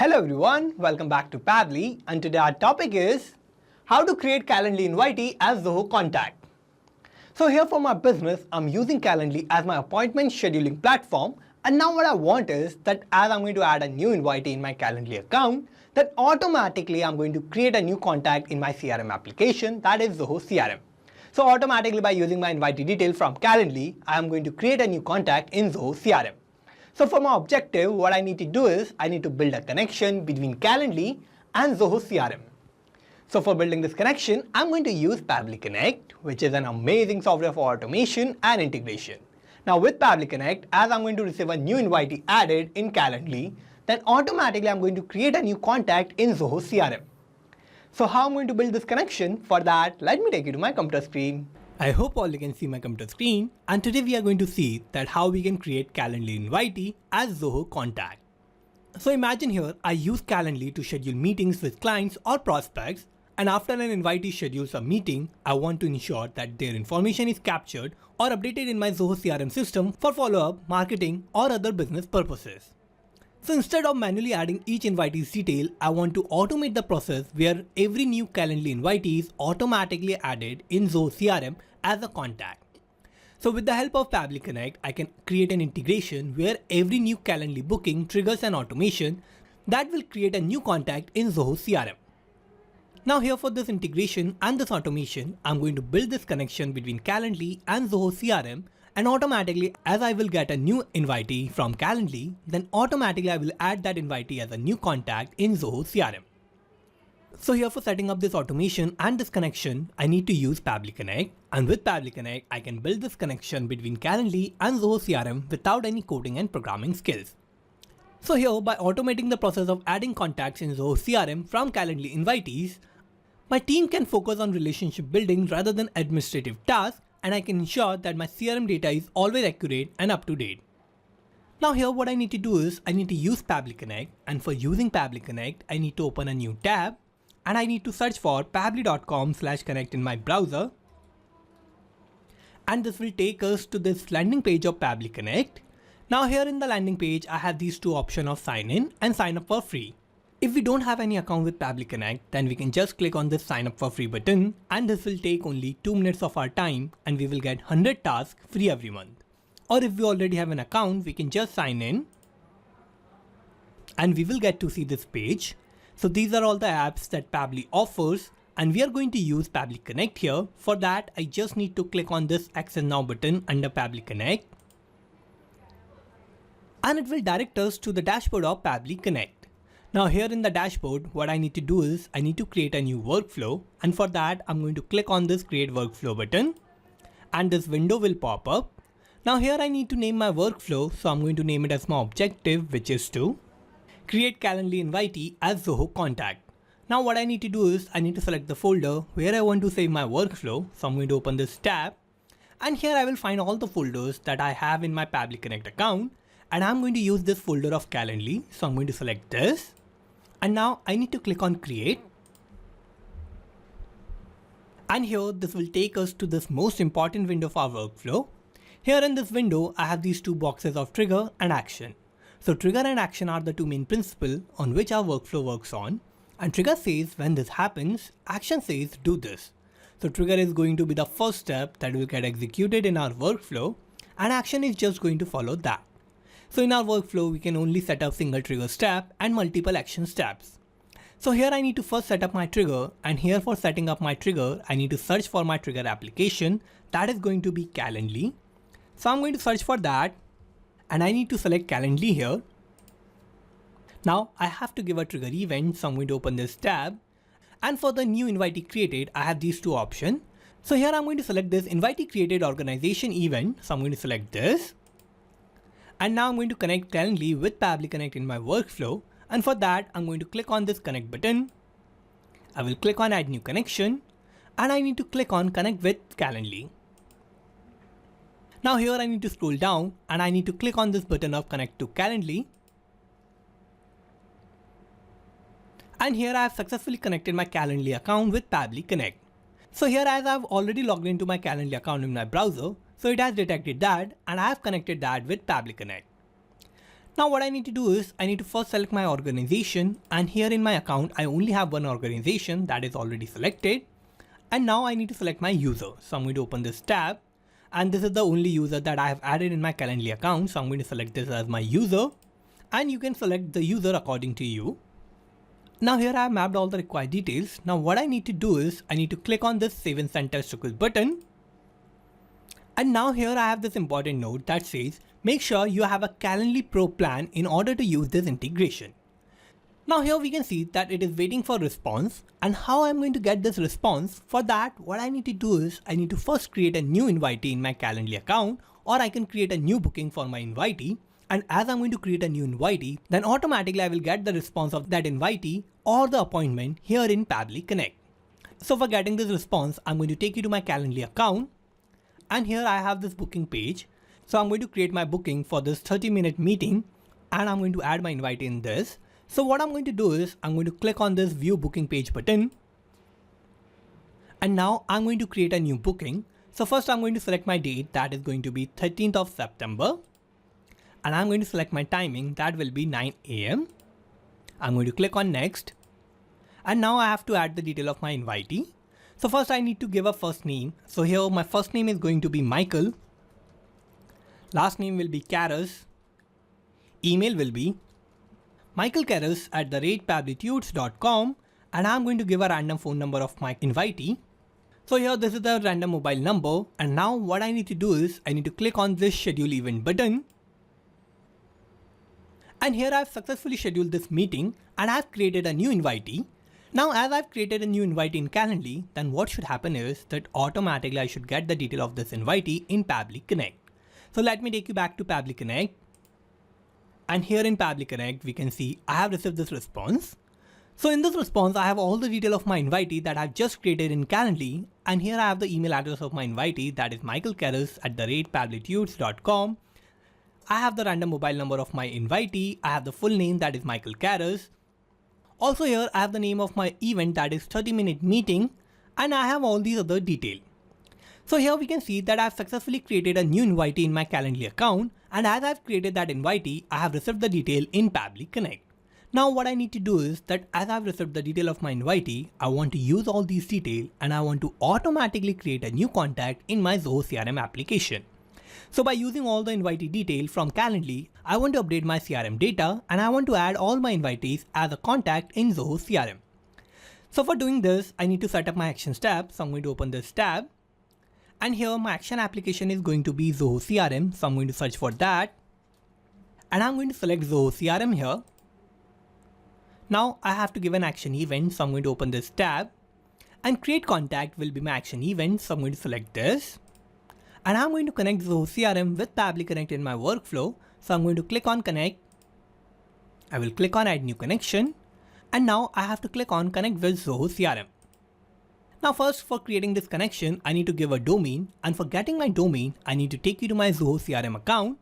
Hello everyone, welcome back to Pabbly, and today our topic is how to create Calendly Invitee as Zoho contact. So here for my business, I'm using Calendly as my appointment scheduling platform, and now what I want is that as I'm going to add a new invitee in my Calendly account, that automatically I'm going to create a new contact in my CRM application, that is Zoho CRM. So automatically by using my invitee detail from Calendly, I am going to create a new contact in Zoho CRM. So for my objective, what I need to do is I need to build a connection between Calendly and Zoho CRM. So for building this connection, I'm going to use Pabbly Connect, which is an amazing software for automation and integration. Now with Pabbly Connect, as I'm going to receive a new invitee added in Calendly, then automatically I'm going to create a new contact in Zoho CRM. So how I'm going to build this connection? For that, let me take you to my computer screen. I hope all you can see my computer screen, and today we are going to see that how we can create Calendly Invitee as Zoho contact. So imagine here I use Calendly to schedule meetings with clients or prospects, and after an invitee schedules a meeting, I want to ensure that their information is captured or updated in my Zoho CRM system for follow-up, marketing or other business purposes. So instead of manually adding each invitee's detail, I want to automate the process where every new Calendly invitee is automatically added in Zoho CRM as a contact. So with the help of Pabbly Connect, I can create an integration where every new Calendly booking triggers an automation that will create a new contact in Zoho CRM. Now here for this integration and this automation, I'm going to build this connection between Calendly and Zoho CRM, and automatically as I will get a new invitee from Calendly, then automatically I will add that invitee as a new contact in Zoho CRM. So here for setting up this automation and this connection, I need to use Pabbly Connect, and with Pabbly Connect, I can build this connection between Calendly and Zoho CRM without any coding and programming skills. So here by automating the process of adding contacts in Zoho CRM from Calendly invitees, my team can focus on relationship building rather than administrative tasks, and I can ensure that my CRM data is always accurate and up to date. Now here what I need to do is I need to use Pabbly Connect, and for using Pabbly Connect, I need to open a new tab and I need to search for pabbly.com/connect in my browser, and this will take us to this landing page of Pabbly Connect. Now here in the landing page, I have these two options of sign in and sign up for free. If we don't have any account with Pabbly Connect, then we can just click on this sign up for free button, and this will take only 2 minutes of our time and we will get 100 tasks free every month. Or if we already have an account, we can just sign in and we will get to see this page. So these are all the apps that Pabbly offers, and we are going to use Pabbly Connect here. For that, I just need to click on this Access Now button under Pabbly Connect, and it will direct us to the dashboard of Pabbly Connect. Now here in the dashboard, what I need to do is I need to create a new workflow, and for that I'm going to click on this create workflow button, and this window will pop up. Now here I need to name my workflow, so I'm going to name it as my objective, which is to create Calendly invitee as Zoho contact. Now what I need to do is I need to select the folder where I want to save my workflow, so I'm going to open this tab, and here I will find all the folders that I have in my Pabbly Connect account, and I'm going to use this folder of Calendly, so I'm going to select this. And now I need to click on create, and here this will take us to this most important window of our workflow. Here in this window I have these two boxes of trigger and action. So trigger and action are the two main principles on which our workflow works on, and trigger says when this happens, action says do this. So trigger is going to be the first step that will get executed in our workflow, and action is just going to follow that. So in our workflow, we can only set up single trigger step and multiple action steps. So here I need to first set up my trigger, and here for setting up my trigger, I need to search for my trigger application that is going to be Calendly. So I'm going to search for that, and I need to select Calendly here. Now I have to give a trigger event, so I'm going to open this tab, and for the new invitee created, I have these two options. So here I'm going to select this invitee created organization event, so I'm going to select this. And now I'm going to connect Calendly with Pabbly Connect in my workflow, and for that I'm going to click on this connect button. I will click on add new connection, and I need to click on connect with Calendly. Now here I need to scroll down and I need to click on this button of connect to Calendly, and here I have successfully connected my Calendly account with Pabbly Connect. So here as I have already logged into my Calendly account in my browser, so it has detected that and I have connected that with Pabbly Connect. Now what I need to do is I need to first select my organization, and here in my account I only have one organization that is already selected. And now I need to select my user. So I'm going to open this tab, and this is the only user that I have added in my Calendly account. So I'm going to select this as my user, and you can select the user according to you. Now here I have mapped all the required details. Now what I need to do is I need to click on this Save and Send Testicles button. And now here I have this important note that says, make sure you have a Calendly Pro plan in order to use this integration. Now here we can see that it is waiting for response, and how I'm going to get this response. For that, what I need to do is I need to first create a new invitee in my Calendly account, or I can create a new booking for my invitee. And as I'm going to create a new invitee, then automatically I will get the response of that invitee or the appointment here in Pabbly Connect. So for getting this response, I'm going to take you to my Calendly account, and here I have this booking page. So I'm going to create my booking for this 30-minute meeting, and I'm going to add my invitee in this. So what I'm going to do is I'm going to click on this View Booking Page button, and now I'm going to create a new booking. So first I'm going to select my date, that is going to be 13th of September, and I'm going to select my timing, that will be 9 AM. I'm going to click on Next, and now I have to add the detail of my invitee. So first I need to give a first name. So here my first name is going to be Michael, last name will be Karas, email will be michaelkaras@pabblytudes.com, and I'm going to give a random phone number of my invitee. So here this is the random mobile number, and now what I need to do is I need to click on this Schedule Event button. And here I've successfully scheduled this meeting, and I've created a new invitee. Now as I've created a new invitee in Calendly, then what should happen is that automatically I should get the detail of this invitee in Pabbly Connect. So let me take you back to Pabbly Connect. And here in Pabbly Connect, we can see I have received this response. So in this response, I have all the detail of my invitee that I've just created in Calendly. And here I have the email address of my invitee, that is michaelkaras@pabblytudes.com. I have the random mobile number of my invitee. I have the full name, that is Michael Karas. Also here I have the name of my event, that is 30-minute meeting, and I have all these other details. So here we can see that I have successfully created a new invitee in my Calendly account, and as I've created that invitee, I have received the detail in Pabbly Connect. Now what I need to do is that as I've received the detail of my invitee, I want to use all these details, and I want to automatically create a new contact in my Zoho CRM application. So by using all the invitee detail from Calendly, I want to update my CRM data, and I want to add all my invitees as a contact in Zoho CRM. So for doing this, I need to set up my Actions tab. So I'm going to open this tab, and here my action application is going to be Zoho CRM. So I'm going to search for that, and I'm going to select Zoho CRM here. Now I have to give an action event. So I'm going to open this tab, and create contact will be my action event. So I'm going to select this, and I'm going to connect Zoho CRM with Pabbly Connect in my workflow. So I'm going to click on Connect. I will click on Add New Connection, and now I have to click on Connect with Zoho CRM. Now first, for creating this connection, I need to give a domain, and for getting my domain, I need to take you to my Zoho CRM account.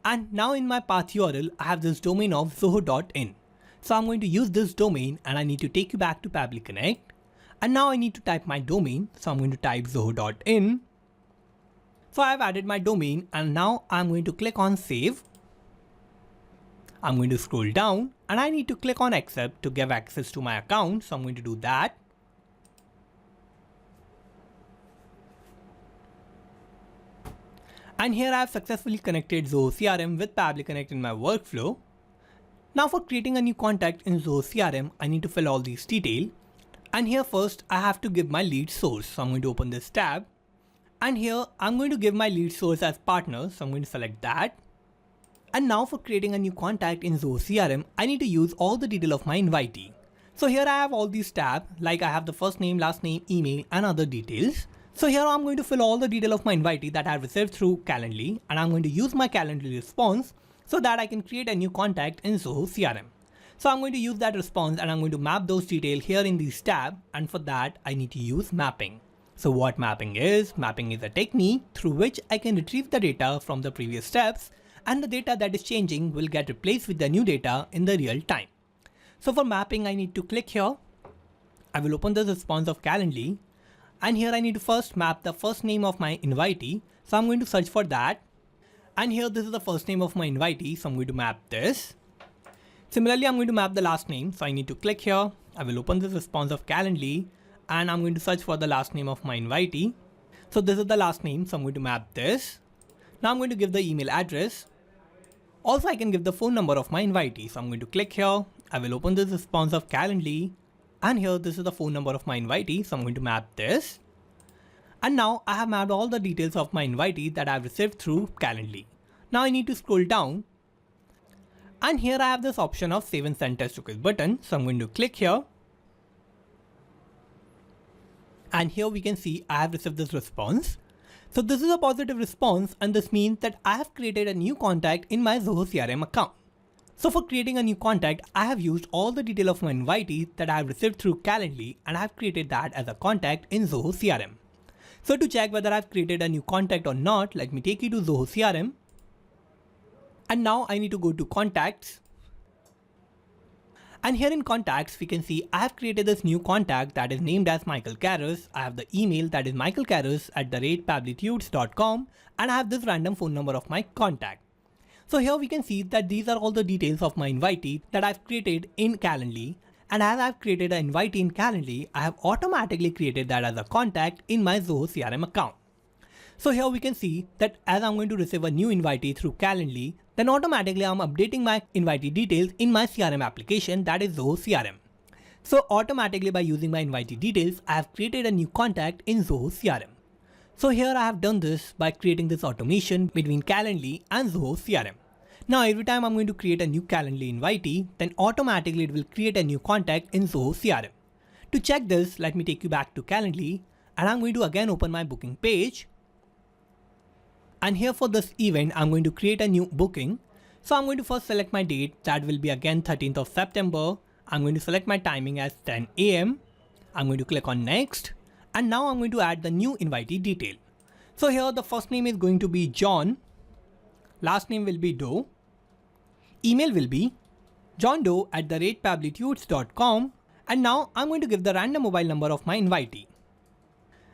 And now in my path URL, I have this domain of zoho.in. So I'm going to use this domain, and I need to take you back to Pabbly Connect. And now I need to type my domain. So I'm going to type zoho.in. So I've added my domain, and now I'm going to click on Save. I'm going to scroll down, and I need to click on Accept to give access to my account. So I'm going to do that. And here I have successfully connected Zoho CRM with Pabbly Connect in my workflow. Now for creating a new contact in Zoho CRM, I need to fill all these details. And here first, I have to give my lead source. So I'm going to open this tab. And here I'm going to give my lead source as partner. So I'm going to select that. And now for creating a new contact in Zoho CRM, I need to use all the detail of my invitee. So here I have all these tabs, like I have the first name, last name, email, and other details. So here I'm going to fill all the detail of my invitee that I have received through Calendly, and I'm going to use my Calendly response so that I can create a new contact in Zoho CRM. So I'm going to use that response, and I'm going to map those details here in these tabs, and for that I need to use mapping. So what mapping is a technique through which I can retrieve the data from the previous steps, and the data that is changing will get replaced with the new data in the real time. So for mapping, I need to click here. I will open the response of Calendly, and here I need to first map the first name of my invitee. So I'm going to search for that. And here this is the first name of my invitee, so I'm going to map this. Similarly, I'm going to map the last name, so I need to click here. I will open this response of Calendly and I'm going to search for the last name of my invitee. So this is the last name, so I'm going to map this. Now I'm going to give the email address. Also, I can give the phone number of my invitee, so I'm going to click here. I will open this response of Calendly and here this is the phone number of my invitee, so I'm going to map this. And now I have mapped all the details of my invitee that I have received through Calendly. Now I need to scroll down. And here I have this option of save and send test request button. So I'm going to click here. And here we can see I have received this response. So this is a positive response and this means that I have created a new contact in my Zoho CRM account. So for creating a new contact, I have used all the detail of my invitee that I have received through Calendly and I have created that as a contact in Zoho CRM. So to check whether I've created a new contact or not, let me take you to Zoho CRM. And now I need to go to contacts. And here in contacts, we can see I have created this new contact that is named as Michael Karras. I have the email that is michaelkarras@pabblytudes.com and I have this random phone number of my contact. So here we can see that these are all the details of my invitee that I've created in Calendly. And as I've created an invitee in Calendly, I have automatically created that as a contact in my Zoho CRM account. So here we can see that as I'm going to receive a new invitee through Calendly, then automatically I'm updating my invitee details in my CRM application, that is Zoho CRM. So automatically by using my invitee details, I have created a new contact in Zoho CRM. So here I have done this by creating this automation between Calendly and Zoho CRM. Now every time I'm going to create a new Calendly invitee, then automatically it will create a new contact in Zoho CRM. To check this, let me take you back to Calendly and I'm going to again open my booking page. And here for this event, I'm going to create a new booking. So I'm going to first select my date, that will be again 13th of September. I'm going to select my timing as 10 AM. I'm going to click on next. And now I'm going to add the new invitee detail. So here the first name is going to be John. Last name will be Doe. Email will be johndoe@pabblytudes.com. And now I'm going to give the random mobile number of my invitee.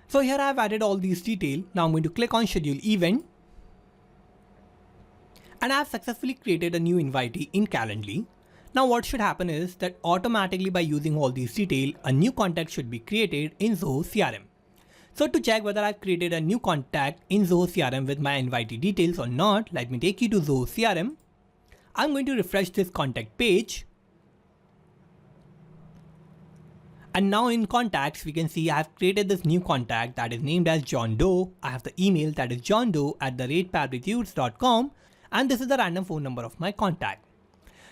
So here I have added all these details. Now I'm going to click on schedule event. And I have successfully created a new invitee in Calendly. Now what should happen is that automatically by using all these details, a new contact should be created in Zoho CRM. So to check whether I've created a new contact in Zoho CRM with my invitee details or not, let me take you to Zoho CRM. I'm going to refresh this contact page. And now in contacts, we can see I have created this new contact that is named as John Doe. I have the email that is johndoe@pabblytudes.com. And this is the random phone number of my contact.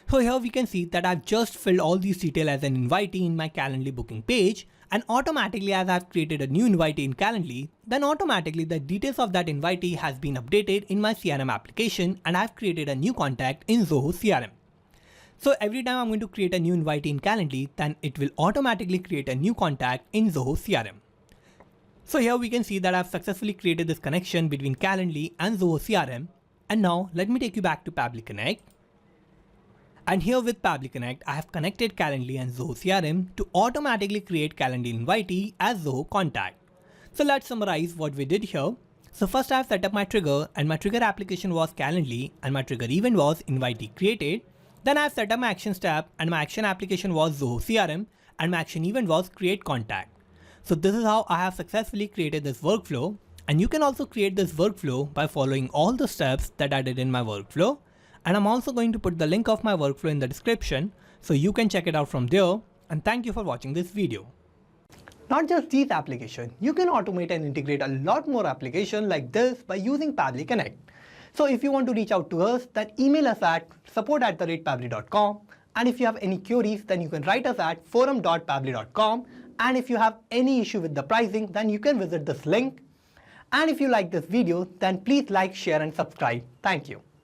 So here we can see that I've just filled all these details as an invitee in my Calendly booking page. And automatically as I've created a new invitee in Calendly, then automatically the details of that invitee has been updated in my CRM application and I've created a new contact in Zoho CRM. So every time I'm going to create a new invitee in Calendly, then it will automatically create a new contact in Zoho CRM. So here we can see that I've successfully created this connection between Calendly and Zoho CRM. And now let me take you back to Pabbly Connect. And here with Pabbly Connect, I have connected Calendly and Zoho CRM to automatically create Calendly invitee as Zoho contact. So let's summarize what we did here. So first I have set up my trigger and my trigger application was Calendly and my trigger event was invitee created. Then I have set up my actions tab and my action application was Zoho CRM and my action event was create contact. So this is how I have successfully created this workflow. And you can also create this workflow by following all the steps that I did in my workflow. And I'm also going to put the link of my workflow in the description so you can check it out from there. And thank you for watching this video. Not just these applications, you can automate and integrate a lot more applications like this by using Pabbly Connect. So if you want to reach out to us, then email us at support@pabbly.com. And if you have any queries, then you can write us at forum.pabbly.com. And if you have any issue with the pricing, then you can visit this link. And if you like this video, then please like, share and subscribe. Thank you.